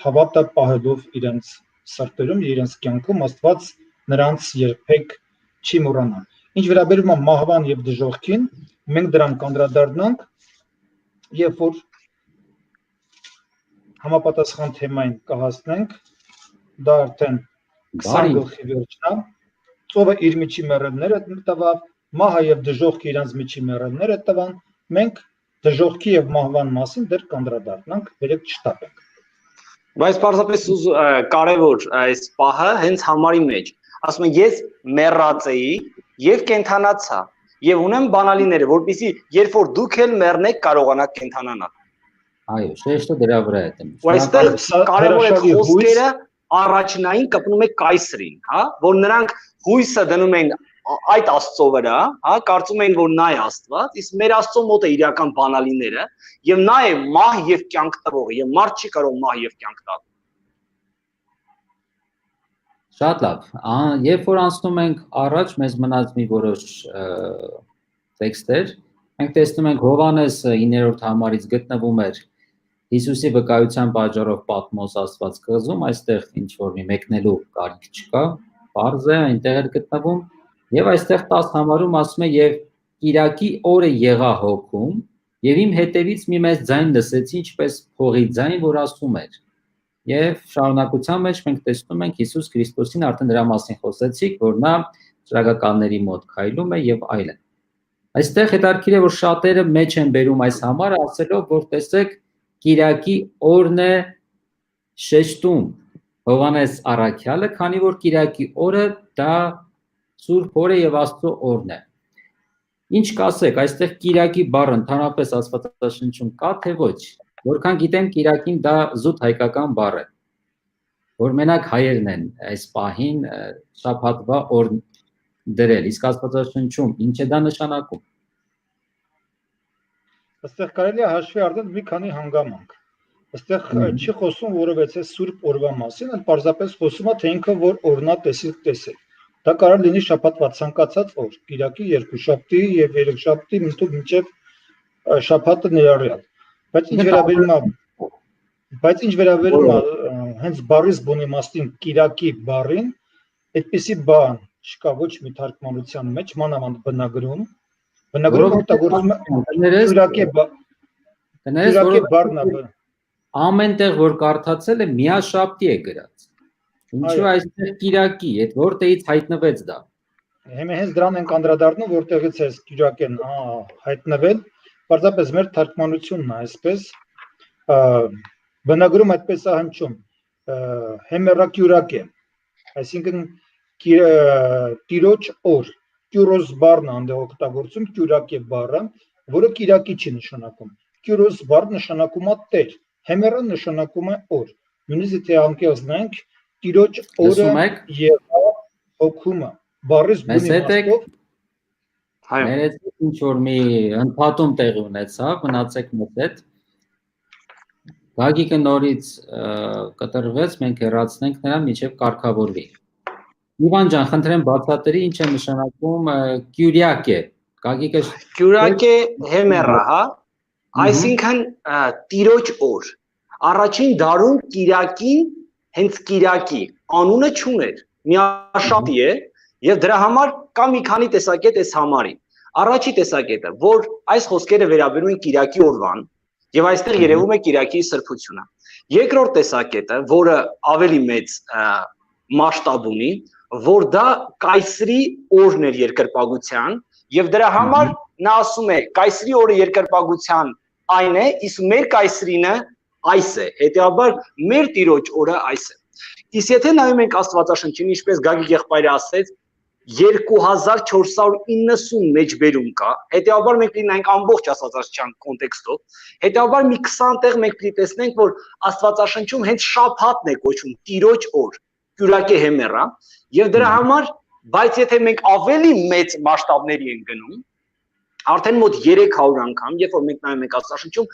հավատը պահելով իրենց սրտերում, իրենց կյանքում, Աստված նրանց երբեք չի մոռանա։ Ինչ վերաբերում է մահվան եւ դժոխքին, մենք դրան կանդրադառնանք, երբ որ համապատասխան թեմային կհասնենք, դա արդեն 20 գլխի վերջն է, ծովը իր միջի մեռելները տվավ, մահը եւ դժոխքը իրենց միջի մեռելները տվան, մենք դժոխքի եւ մահվան մասին դեռ կանդրադառնանք, երեք չշտապենք։ Բայց պարզապես կարևոր այս պահը հենց համարի մեջ։ Ասում եմ ես մեռած էի եւ կենթանացա եւ ունեմ բանալիները, որպեսզի երբ որ դուք էլ մեռնեք կարողանաք կենթանանալ։ Այո, շեշտը դրա վրա է դնում։ Ու այստեղ կարևոր է խոսքերը առաջնային կպնում է կայսրին, հա, որ նրանք հույսը դնում են այդ Աստծո վրա, հա, կարծում էին որ նա է Աստված, իսկ մեր Աստծո մոտ է իրական բանալիները եւ նա է մահ եւ կյանք տվողը եւ մարդ չի կարող մահ եւ կյանք տալ։ Շատ լավ։ Երբ որ անցնում ենք առաջ, մեզ մնաց մի որոշ տեքստեր, մենք տեսնում ենք Հովհաննես 9-րդ համարից գտնվում էր Հիսուսի վկայության պատճառով Պատմոս ասված կղզում, այստեղ ինչ որ մի մեկնելու կարիք չկա, պարզ է, այնտեղ էր գտնվում, եւ այստեղ 10 համարում ասում է եւ Կիրակի օրը եղա հոգում, եւ իմ հետևից մի մեծ ձայն լսեցի, ինչպես փողի ձայն, որ ասում էր։ Եվ շարունակության մեջ մենք տեսնում ենք Հիսուս Քրիստոսին, արդեն դրա մասին խոսեցիք, որ նա ճրագականների մոտ քայլում է եւ այլն։ Այստեղ հետաքրքիր է, որ շատերը մեջ են բերում այս համարը, ասելով, որ տեսեք Կիրակի օրն է շեշտում Հովհաննես առաքյալը, քանի որ Կիրակի օրը դա Սուրբ օրը եւ Աստծո օրն է։ Ինչ կասեք, այստեղ Կիրակի բառը ընդհանրապես Աստվածաշնչում կա թե ոչ։ Որքան գիտեմ, Կիրակին դա զուտ հայկական բառ է, որ մենակ հայերն են այս պահին շաբաթվա օր դրել, իսկ Աստվածաշնչում ինչ է դա նշանակում։ Այստեղ կարելի է հաշվի առնել մի քանի հանգամանք։ Այստեղ չի խոսում որովհետեւ Սուրբ օրվա մասին, այլ պարզապես խոսում է թե ինքը որ օրնա տեսել։ Դա կարող լինի շաբաթվա ցանկացած օր, Կիրակի, երկուշաբթի եւ երեքշաբթի, մինչեւ շաբաթը ներառյալ։ Բայց ինչ վերաբերում է հենց բառից բունիմաստին Կիրակի բառին, այդպիսի բան չկա ոչ մի թարգմանության մեջ, մանավանդ բնագրում օգտագործում է բառն է։ Ամենտեղ որ կարդացել է միաշաբթի է գրած։ Ինչու այստեղ Կիրակի, այդ որտեղից հայտնվեց դա։ Հենց դրան ենք անդրադառնում, որտեղից է Կիրակեն հայտնվել, պարզապես մեր թարգմանությունն է այսպես, բնագրում այդպես է հնչում, հեմերակյուրակ է, այսինքն տիրոջ օր, կյուրոս բառն է այնտեղ օգտագործում, կյուրակ է բառը, որը Կիրակի չի նշանակում, կյուրոս բառը նշանակում է տեր, հեմերը նշանակում է օր, նույնիսկ թե անկեղծնենք Տիրոջ օրը եղա հոգումը, բառից բունիմաստով։ Ներեցեք ինչ որ մի ընդհատում տեղի ունեցավ, մնացեք մեզ հետ, Գագիկը նորից կտրվեց, մենք հեռացնենք նրան մինչև կարգավորվի։ Իվան ջան, խնդրեմ բացատրի ինչ է նշանակում Կյուրիակե։ Գագիկը Կյուրակե հեմերա, հա։ Այսինքն տիրոջ օր։ Առաջին դարում Կիրակին հենց Կիրակի անունը չուներ, միաշատի է եւ դրա համար կա մի քանի տեսակետ այս համարի։ Առաջի տեսակետը, որ այս խոսքերը վերաբերում են Կիրակի օրվան եւ այստեղ երևում է Կիրակի սրբությունը։ Երկրորդ տեսակետը, որը ավելի մեծ մասշտաբ ունի, որ դա կայսրի օրն էր երկրպագության եւ դրա համար նա ասում է կայսրի օրը երկրպագության այն է, իսկ մեր կայսրինը այս է, հետեւաբար մեր տիրոջ օրը այս է։ Իսկ եթե նայում ենք Աստվածաշնչին, ինչպես Գագիկ եղբայրը ասեց, 2490 մեջբերում կա, հետեւաբար մենք լինենք ամբողջ Աստվածաշնչյան կոնտեքստով, հետեւաբար մի 20 տեղ մենք պիտի տեսնենք, որ Աստվածաշնչում հենց շաբաթն է կոչվում տիրոջ օր, Կյուրակե հեմերա, եւ դրա համար, բայց եթե մենք ավելի մեծ մասշտաբների ենք գնում, արդեն մոտ 300 անգամ, երբ որ մենք նայում ենք Աստվածաշնչում,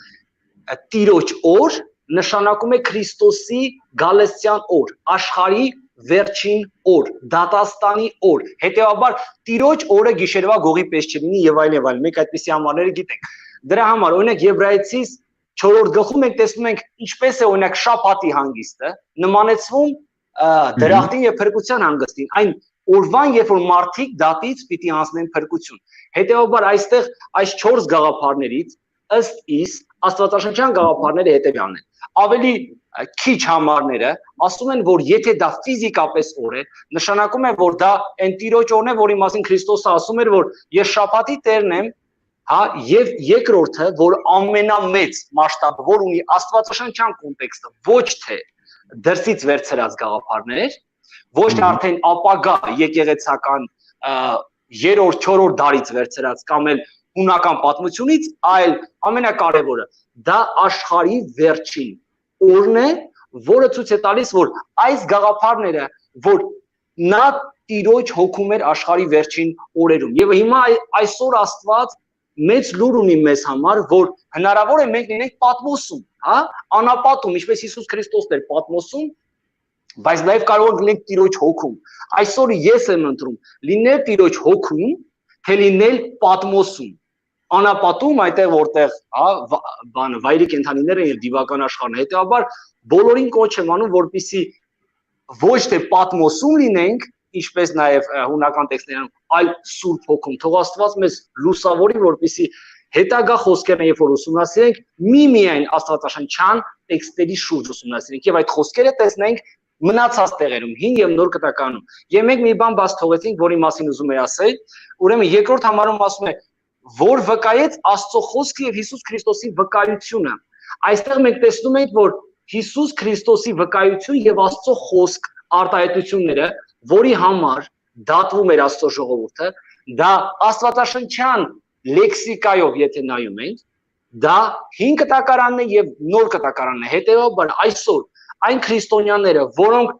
տիրոջ օր նշանակում է Քրիստոսի գալստյան օր, աշխարհի վերջին օր, դատաստանի օր։ Հետևաբար տիրոջ օրը գիշերվա գողի պես չլինի եւ այլն, մենք այդպիսի համարները գիտենք։ Դրա համար օրինակ Եբրայեցիս 4-րդ գլխում մենք տեսնում ենք ինչպես է օրինակ շաբաթի հանգիստը նմանեցվում դրախտին եւ փրկության հանգստին, այն օրվան, երբ որ մարդիկ դատից պիտի անցնեն փրկություն։ Հետևաբար այստեղ այս 4 գաղափարներից ըստ իս Աստվածաշնչյան գաղափարները հետևյալն են։ Ավելի քիչ համարները ասում են, որ եթե դա ֆիզիկապես օր է, նշանակում է, որ դա այն տիրոջ օրն է, որի մասին Քրիստոսը ասում էր, որ ես շաբաթի տերն եմ, հա, եւ երկրորդը, որ ամենամեծ մասշտաբը, որ ունի Աստվածաշնչյան կոնտեքստը, ոչ թե դրսից վերցրած գաղափարներ, ոչ թե արդեն ապագա եկեղեցական 3-րդ, 4-րդ դարից վերցրած կամ էլ հունական պատմությունից, այլ ամենակարևորը դա աշխարհի վերջին օրն է, որը ցույց է տալիս, որ այս գաղափարները, որ նա տիրոջ հոգում էր աշխարհի վերջին օրերում։ Եվ հիմա այսօր Աստված մեծ լուր ունի մեզ համար, որ հնարավոր է մենք լինենք պատմոսում, հա, անապատում, ինչպես Հիսուս Քրիստոսն էր պատմոսում, բայց նաև կարող ենք լինենք տիրոջ հոգում։ Այսօր ես եմ ընտրում լինել տիրոջ հոգում, թե լինել պատմոսում։ Անապատում այդտեղ որտեղ, հա, բանը վայրի կենդանիներ են եւ դիվական աշխարհն, հետեւաբար բոլորին կոչ եմ անում, որպեսզի ոչ թե պատմոսում լինենք, ինչպես նաեւ հունական տեքստերում, այլ Սուրբ Հոգում։ Թող Աստված մեզ լուսավորի, որպեսզի հետագա խոսքերն երբ որ ուսումնասիրենք, միայն Աստվածաշնչյան տեքստերի շուրջ ուսումնասիրենք եւ այդ խոսքերը տեսնենք մնացած տեղերում, հին եւ նոր կտականում։ Եվ մենք մի բան բաց թողեցինք, որի մասին ուզում եի ասել, ուրեմն երկրորդ համարում ասում է, որ վկայեց Աստծո խոսքը եւ Հիսուս Քրիստոսի վկայությունը։ Այստեղ մենք տեսնում ենք, որ Հիսուս Քրիստոսի վկայություն եւ Աստծո խոսք արտահայտությունները, որի համար դատվում էր Աստծո ժողովուրդը, դա Աստվածաշնչյան լեքսիկայով եթե նայում ենք, դա հին կտակարանն է եւ նոր կտակարանն է։ Հետեւաբար այսօր այն քրիստոնյաները, որոնք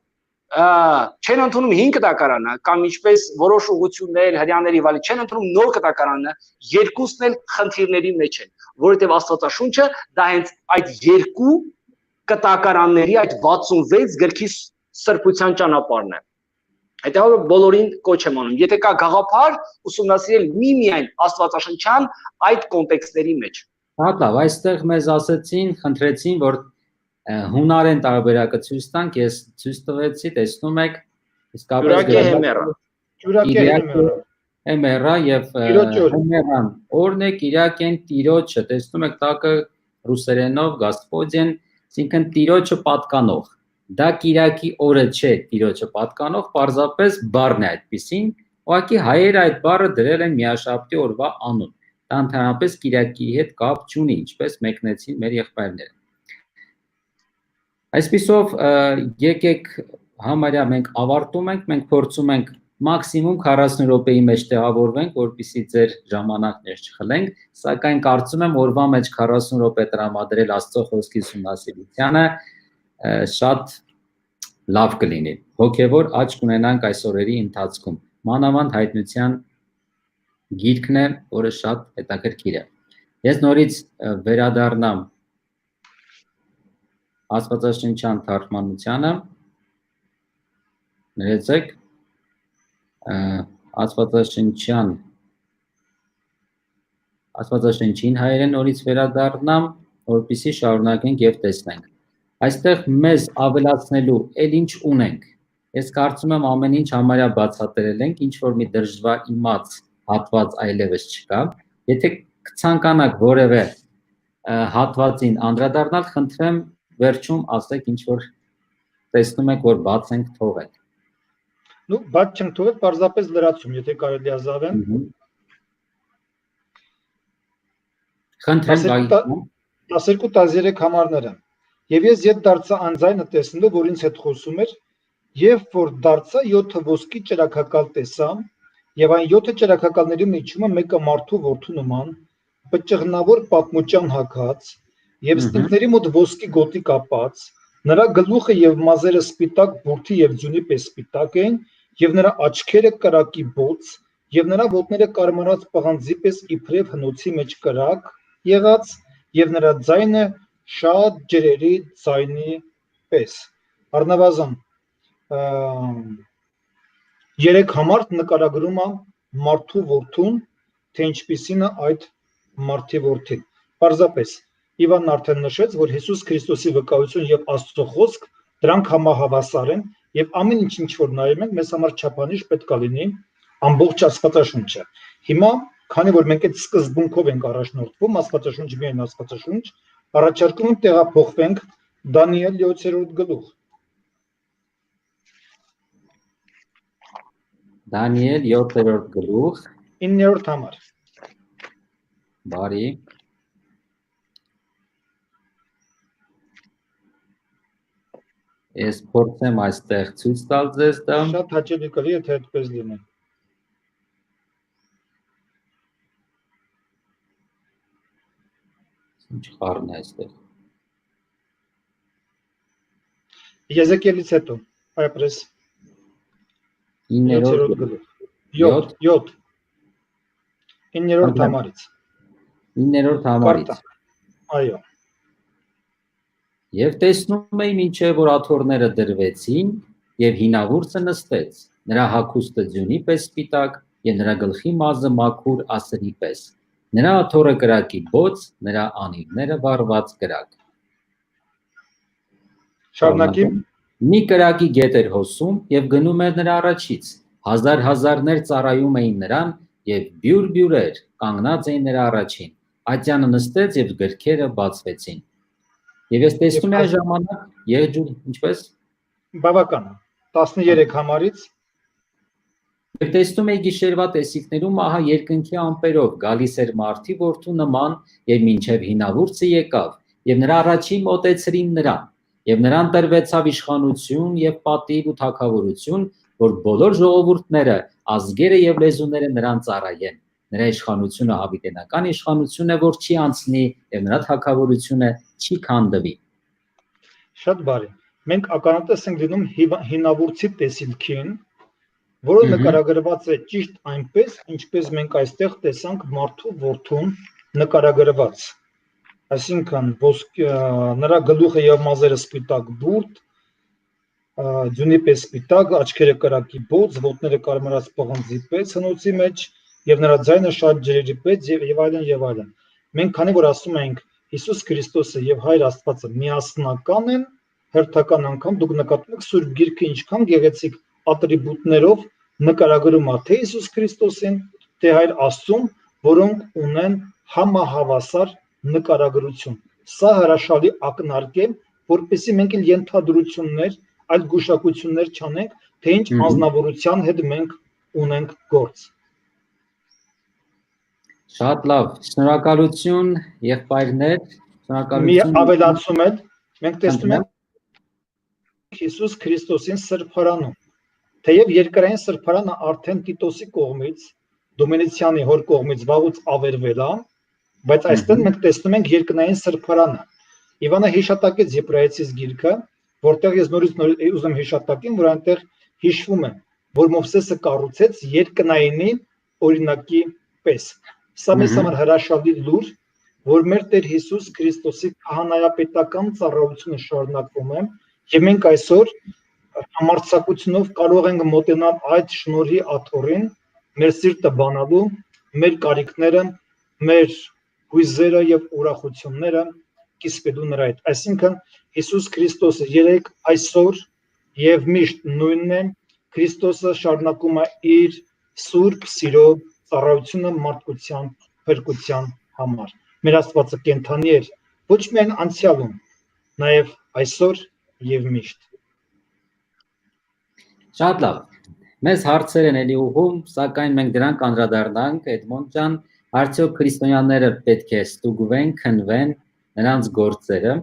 չեն ընդունում հին կտակարանը կամ ինչպես որոշ ուղղություններ հрьяաների վալի չեն ընդունում նոր կտակարանը, երկուսն էլ խնդիրների մեջ են, որովհետև Աստվածաշունչը դա հենց այդ երկու կտակարանների այդ 66 գրքի սրբության ճանապարհն է։ Հետո բոլորին կոչ եմ անում, եթե կա գաղափար ուսումնասիրել միայն Աստվածաշնչյան այդ կոնտեքստերի մեջ։ Հա, լավ, այստեղ մեզ ասեցին, խնդրեցին, որ հունարեն տարբերակը ցույց տանք, ես ցույց տվեցի, տեսնում եք, իսկապես հեմերա եւ հեմերան օրն է Կիրակեն տիրոջը, տեսնում եք տակը ռուսերենով Գասպոդեն, այսինքն տիրոջը պատկանող։ Դա Կիրակի օրը չէ, տիրոջը պատկանող, պարզապես բառն է այդպեսին, ուղղակի հայերը այդ բառը դրել են միաշաբթի օրվա անուն։ Դա ընդհանրապես Կիրակի հետ կապ չունի, ինչպես մեկնեցին մեր եղբայրները։ Այսպիսով եկեք համարյա մենք ավարտում ենք, մենք փորձում ենք մաքսիմում 40 րոպեի մեջ տեղավորվենք, որպեսզի ձեր ժամանակներ չխլենք, սակայն կարծում եմ օրվա մեջ 40 րոպե տրամադրել Աստծո խոսքի ուսումնասիրությանը շատ լավ կլինի։ Հոգևոր աճ կունենանք այս օրերի ընթացքում։ Մանավանդ հայտնության գիրքն է, որը շատ հետաքրքիր է։ Ես նորից վերադառնամ Աստվածաշնչյան թարգմանությանը ներեցեք Աստվածաշնչին հայերեն նորից վերադառնամ, որպեսզի շարունակենք եւ տեսնենք։ Այստեղ մեզ ավելացնելու էլ ինչ ունենք։ Ես կարծում եմ ամեն ինչ համարյա բացատրել ենք, ինչ որ մի դժվար իմաց հատված այլևս չկա։ Եթե կցանկանաք որևէ հատվածին անդրադառնալ, խնդրեմ վերջում ասեք ինչ որ տեսնում եք, որ բաց ենք թողել։ Ну, բաց չենք թողել, պարզապես լրացում, եթե կարելի ազավեմ։ Խնդրեմ 12-13 համարները։ Եվ ես ետ դարձա անձայնը տեսնելով, որ ինձ հետ խոսում էր, եւ որ դարձա 7 ոսկի ճրագակալ տեսա, եւ այն 7 ճրագակալների միջումը մեկը մարդու որդու նման, պճղնավոր պատմուճան հագած, եւ ստունքների մոտ ոսկի գոտի կապած, նրա գլուխը եւ մազերը սպիտակ բուրդի եւ ձյունի պես սպիտակ են, եւ նրա աչքերը կրակի բոց, եւ նրա ոտները կարմրած պղանձի պես իբրև հնոցի մեջ կրակ եղած, եւ նրա ձայնը շատ ջրերի ձայնի պես։ Առնվազն 3 համար նկարագրում է մարդու որդուն, թե ինչպիսին է այդ մարդի որդին։ Պարզապես Իվանն արդեն նշեց, որ Հիսուս Քրիստոսի վկայություն եւ Աստծո խոսք դրանք համահավասար են եւ ամեն ինչ որ նայում ենք, մեզ համար չափանիշ պետք է լինի ամբողջ Աստվածաշունչը։ Հիմա, քանի որ մենք այդ սկզբունքով ենք առաջնորդվում, Աստվածաշունչ միայն Աստվածաշունչ, առաջարկում եմ տեղափոխվենք Դանիել 7-րդ գլուխ։ Դանիել 7-րդ գլուխ 9-րդ համար։ Բարի։ Ես փորձեմ այստեղ ցույց տալ ձեզ դա։ Շատ հաճելի կլինի, եթե այդպես լինի։ Ինչ խառն է այստեղ։ Եզեկիելից հետո, այպես 9-րդ գլուխ։ 7 9-րդ համարից։ 9-րդ համարից։ Այո։ Եվ տեսնում էի մինչև որ աթոռները դրվեցին եւ հինավուրցը նստեց, նրա հագուստը ձյունի պես սպիտակ եւ նրա գլխի մազը մաքուր ասրի պես, նրա աթոռը կրակի բոց, նրա անիվները վառված կրակ։ Շարունակիմ։ Մի կրակի գետ էր հոսում եւ գնում էր նրա առաջից, հազարներ ծառայում էին նրան եւ բյուր-բյուրեր կանգնած էին նրա առաջին, ատյանը նստեց եւ գրքերը բացվեցին։ Եվ ես տեսնում եմ ժամանակ եղջյուր, ինչպես բավական 13 համարից եւ տեսնում եմ գիշերվա տեսիքներում ահա երկնքի ամպերով գալիս էր մարդի որդու նման եւ մինչեւ հինավուրցը եկավ եւ նրա առաջին մոտեցրին նրան եւ նրան տրվեցավ իշխանություն եւ պատիվ ու թագավորություն, որ բոլոր ժողովուրդները, ազգերը եւ լեզուները նրան ծառայեն։ Նրա իշխանությունը հավիտենական իշխանություն է, որ չի անցնի եւ նրա թագավորությունը չի քանդվի։ Շատ բարի։ Մենք ականատես ենք լինում հինավուրցի տեսիլքին, որը նկարագրված է ճիշտ այնպես, ինչպես մենք այստեղ տեսանք մարդու որդուն նկարագրված։ Այսինքն նրա գլուխը եւ մազերը սպիտակ բուրդ, ձյունի պես սպիտակ, աչքերը կրակի բոց, ոտները կարմրած պղնձի պես հնոցի մեջ եւ նրա ձայնը շատ ջրերի պես եւ այլն եւ այլն։ Մենք քանի որ ասում ենք Հիսուս Քրիստոսը եւ Հայր Աստվածը միասնական են, հերթական անգամ դուք նկատում եք Սուրբ Գիրքը ինչքան գեղեցիկ ատրիբուտներով նկարագրում է թե Հիսուս Քրիստոսին, թե Հայր Աստծուն, որոնք ունեն համահավասար նկարագրություն։ Սա հրաշալի ակնարկ է, որպեսզի մենք էլ ենթադրություններ, այլ գուշակություններ չանենք, թե ինչ անձնավորության հետ մենք ունենք գործ։ Շատ լավ, շնորհակալություն եղբայրներ, շնորհակալություն։ Մի ավելացում եմ, մենք տեսնում ենք Հիսուս Քրիստոսին սրբարանում։ Թեև երկրային սրբարանը արդեն Տիտոսի կողմից, Դոմինիցյանի հոր կողմից վաղուց ավերվել է, բայց այստեղ մենք տեսնում ենք երկնային սրբարանը։ Իվանը հիշատակեց Եբրայեցիս գիրքը, որտեղ ես նորից ուզում հիշատակեմ, որ այնտեղ հիշվում է, որ Մովսեսը կառուցեց երկնայինի օրինակի պես։ Սա մեզ համար հրաշալի լուր, որ մեր Տեր Հիսուս Քրիստոսի քահանայապետական ծառայությունը շարունակվում է, եւ մենք այսօր համարձակությունով կարող ենք մոտենալ այդ շնորհի աթոռին, մեր սիրտը բանալու, մեր կարիքները, մեր հույզերը եւ ուրախությունները կիսվելու նրա հետ։ Այսինքն Հիսուս Քրիստոսը երեք այսօր եւ միշտ նույնն է, Քրիստոսը շարունակում է իր սուրբ սիրո ծառայությունը մարդկության փրկության համար։ Մեր Աստվածը կենթանի է ոչ միայն անցյալում, նաեւ այսօր եւ միշտ։ Շատ լավ։ Մեզ հարցեր են էլի ուղում, սակայն մենք դրանք անդրադառնանք, Էդմոնդ ջան, արդյոք քրիստոնյաները պետք է ստուգվեն, քննվեն նրանց գործերը,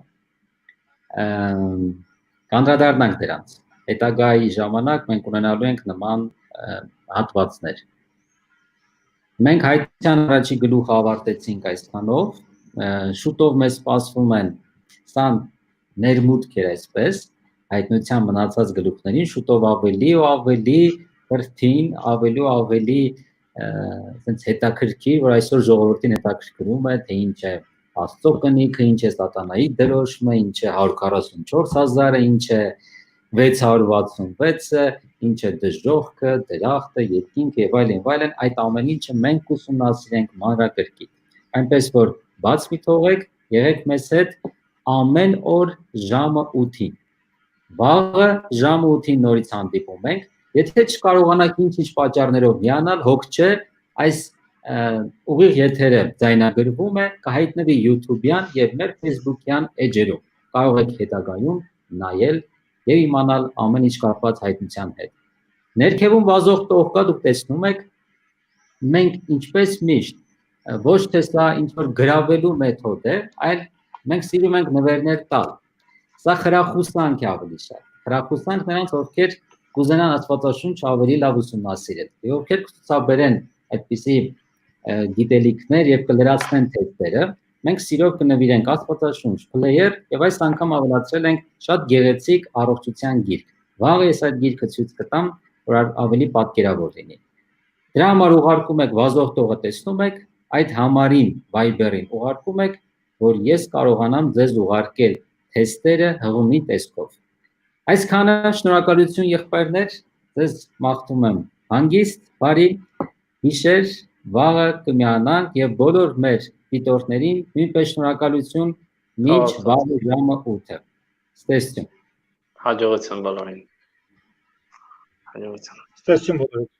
կանդրադառնանք դրանց։ Հետագայի ժամանակ մենք ունենալու ենք նման հատվածներ։ Մենք հայտության առաջի գլուխը ավարտեցինք այսքանով, շուտով մեզ սպասվում են 20 ներմուտքեր այսպես, հայտնության մնացած գլուխներին, շուտով ավելի ու ավելի հրթին, ավելի ու ավելի sense հետաքրքիր, որ այսօր ժողովրդին հետաքրքրում է, թե ինչ է Աստծո կնիքը, ինչ է սատանայի դրոշմը, ինչ է 144,000-ը, ինչ է 666-ը, ինչ է դժոխքը, դրախտը, երկինքը եւ այլն, այդ ամեն ինչը մենք ուսումնասիրենք մանրակրկիտ։ Այնպես որ բաց մի թողեք, եղեք մեզ հետ ամեն օր ժամը 8-ին։ Վաղը ժամը 8-ին նորից հանդիպում ենք։ Եթե չկարողանաք ինչ-ինչ պատճառներով միանալ, հոգ չէ, այս ուղիղ եթերը ձայնագրվում է, կհայտնվի YouTube-յան եւ մեր Facebook-յան էջերում։ Կարող եք հետագայում նայել եւ իմանալ ամեն ինչ կապված հայտնության հետ։ Ներքևում վազող տող կա, դուք տեսնում եք, մենք ինչպես միշտ ոչ թե սա ինչ որ գրավելու մեթոդ է, այլ մենք սիրում ենք նվերներ տալ։ Սա խրախուսանք է ավելի շատ։ Խրախուսանք նրանց, ովքեր կուզենան Աստվածաշունչ ավելի լավ ուսումնասիրել, եւ ովքեր կցուցաբերեն այդպիսի գիտելիքներ եւ կլրացնեն թեստերը, մենք սիրով կնվիրենք Աստվածաշունչ player եւ այս անգամ ավելացրել ենք շատ գեղեցիկ առողջության գիրք։ Վաղը ես այդ գիրքը ցույց կտամ, որ ավելի պատկերավոր լինի։ Դրա համար ուղարկում եք վազող տողը, տեսնում եք, այդ համարին Viber-ին ուղարկում եք, որ ես կարողանամ ձեզ ուղարկել թեստերը հղումի տեսքով։ Այսքանը, շնորհակալություն եղբայրներ, ձեզ մաղթում եմ հանգիստ, բարի գիշեր, վաղը կմիանանք եւ բոլոր մեր դիտորդներին նույնպես շնորհակալություն մինչ վաղը ժամը 8-ը։ Ստեսություն։ Հաջողություն բոլորին։ Հաջողություն։ Ստեսություն բոլորին։